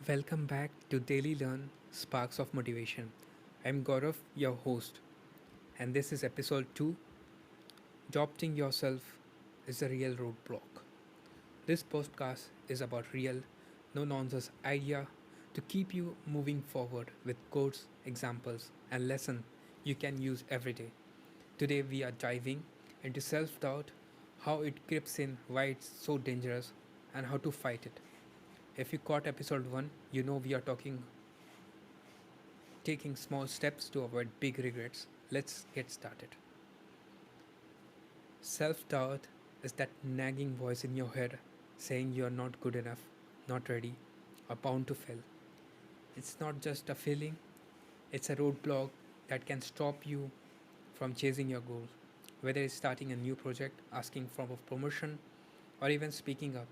Welcome back to Daily Learn Sparks of Motivation. I'm Gaurav, your host, and this is episode 2. Adopting yourself is a real roadblock. This podcast is about real, no nonsense idea to keep you moving forward with quotes, examples, and lessons you can use every day. Today, we are diving into self doubt, how it creeps in, why it's so dangerous, and how to fight it. If you caught episode 1, you know we are talking taking small steps to avoid big regrets. Let's get started. Self doubt is that nagging voice in your head saying you are not good enough, not ready, or bound to fail. It's not just a feeling, it's a roadblock that can stop you from chasing your goals. Whether it's starting a new project, asking for a promotion, or even speaking up,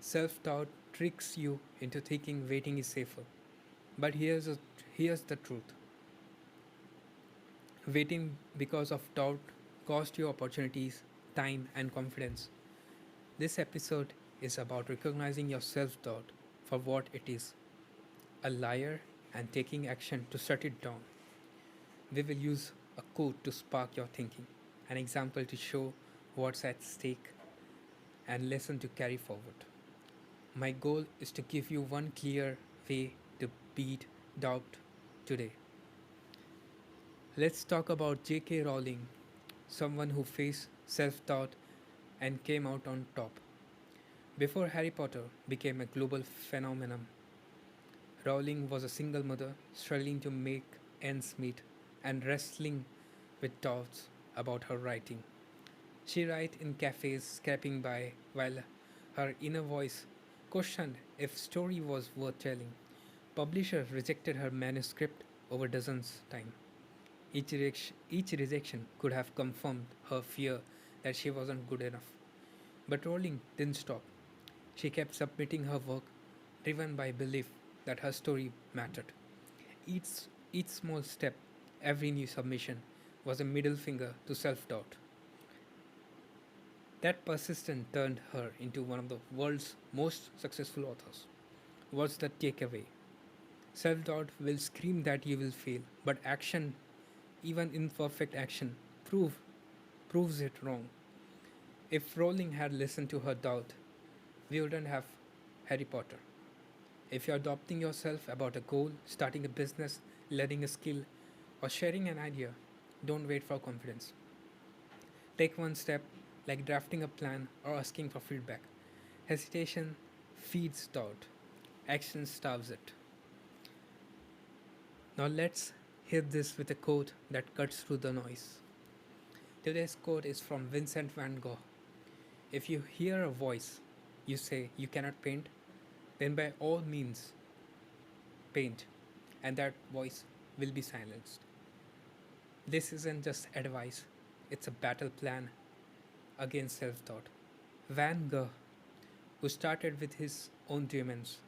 self doubt tricks you into thinking waiting is safer. But here's the truth. Waiting because of doubt cost you opportunities, time, and confidence. This episode is about recognizing your self doubt for what it is, a liar, and taking action to shut it down. We will use a quote to spark your thinking, an example to show what's at stake, and lesson to carry forward. My goal is to give you one clear way to beat doubt today. Let's talk about J.K. Rowling, someone who faced self doubt and came out on top. Before Harry Potter became a global phenomenon, Rowling was a single mother struggling to make ends meet and wrestling with doubts about her writing. She wrote in cafes, scraping by, while her inner voice questioned if story was worth telling. Publisher rejected her manuscript over dozens times. Each rejection could have confirmed her fear that she wasn't good enough. But Rowling didn't stop. She kept submitting her work, driven by belief that her story mattered. Each, each small step, every new submission, was a middle finger to self doubt. That persistence turned her into one of the world's most successful authors. What's the takeaway? Self doubt will scream that you will fail, but action, even imperfect action, proves it wrong. If Rowling had listened to her doubt, we wouldn't have Harry Potter. If you're adopting yourself about a goal, starting a business, learning a skill, or sharing an idea, don't wait for confidence. Take one step, like drafting a plan or asking for feedback. Hesitation feeds doubt, action starves it. Now let's hit this with a quote that cuts through the noise. Today's quote is from Vincent van Gogh. If you hear a voice, you say you cannot paint, then by all means paint, and that voice will be silenced. This isn't just advice, it's a battle plan against self doubt. Van Gogh, who started with his own demons,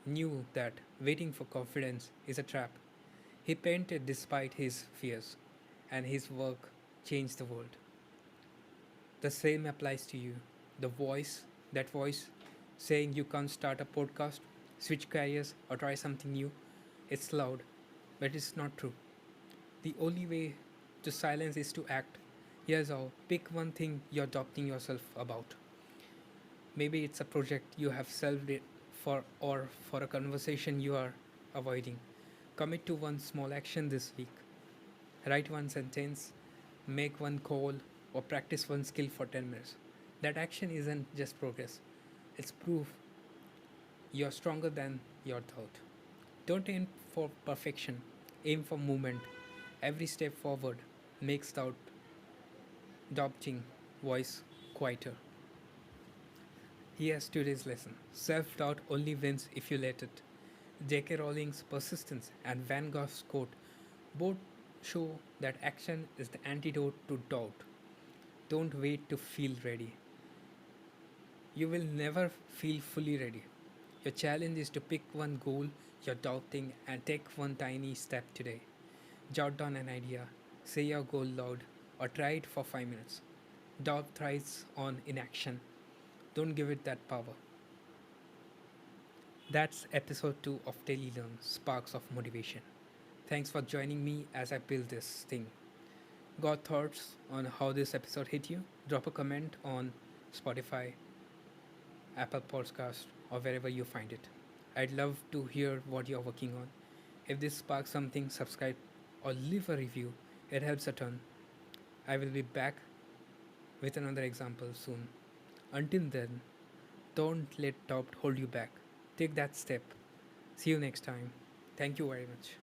knew that waiting for confidence is a trap. He painted despite his fears, and his work changed the world. The same applies to you. That voice saying you can't start a podcast, switch careers, or try something new, it's loud, but it's not true. The only way to silence is to act. Here's how: pick one thing you're doubting yourself about. Maybe it's a project you have solved it for, or for a conversation you are avoiding. Commit to one small action this week. Write one sentence, make one call, or practice one skill for 10 minutes. That action isn't just progress, it's proof you're stronger than your doubt. Don't aim for perfection, aim for movement. Every step forward makes doubting voice quieter. Here's today's lesson: self doubt only wins if you let it. J.K. Rowling's persistence and Van Gogh's quote both show that action is the antidote to doubt. Don't wait to feel ready. You will never feel fully ready. Your challenge is to pick one goal you're doubting and take one tiny step today. Jot down an idea, say your goal loud, or try it for 5 minutes. Doubt thrives on inaction. Don't give it that power. That's episode 2 of Daily Learn Sparks of Motivation. Thanks for joining me as I build this thing. Got thoughts on how this episode hit you? Drop a comment on Spotify, Apple Podcast, or wherever you find it. I'd love to hear what you're working on. If this sparks something, subscribe or leave a review. It helps a ton. I will be back with another example soon. Until then, don't let doubt hold you back. Take that step. See you next time. Thank you very much.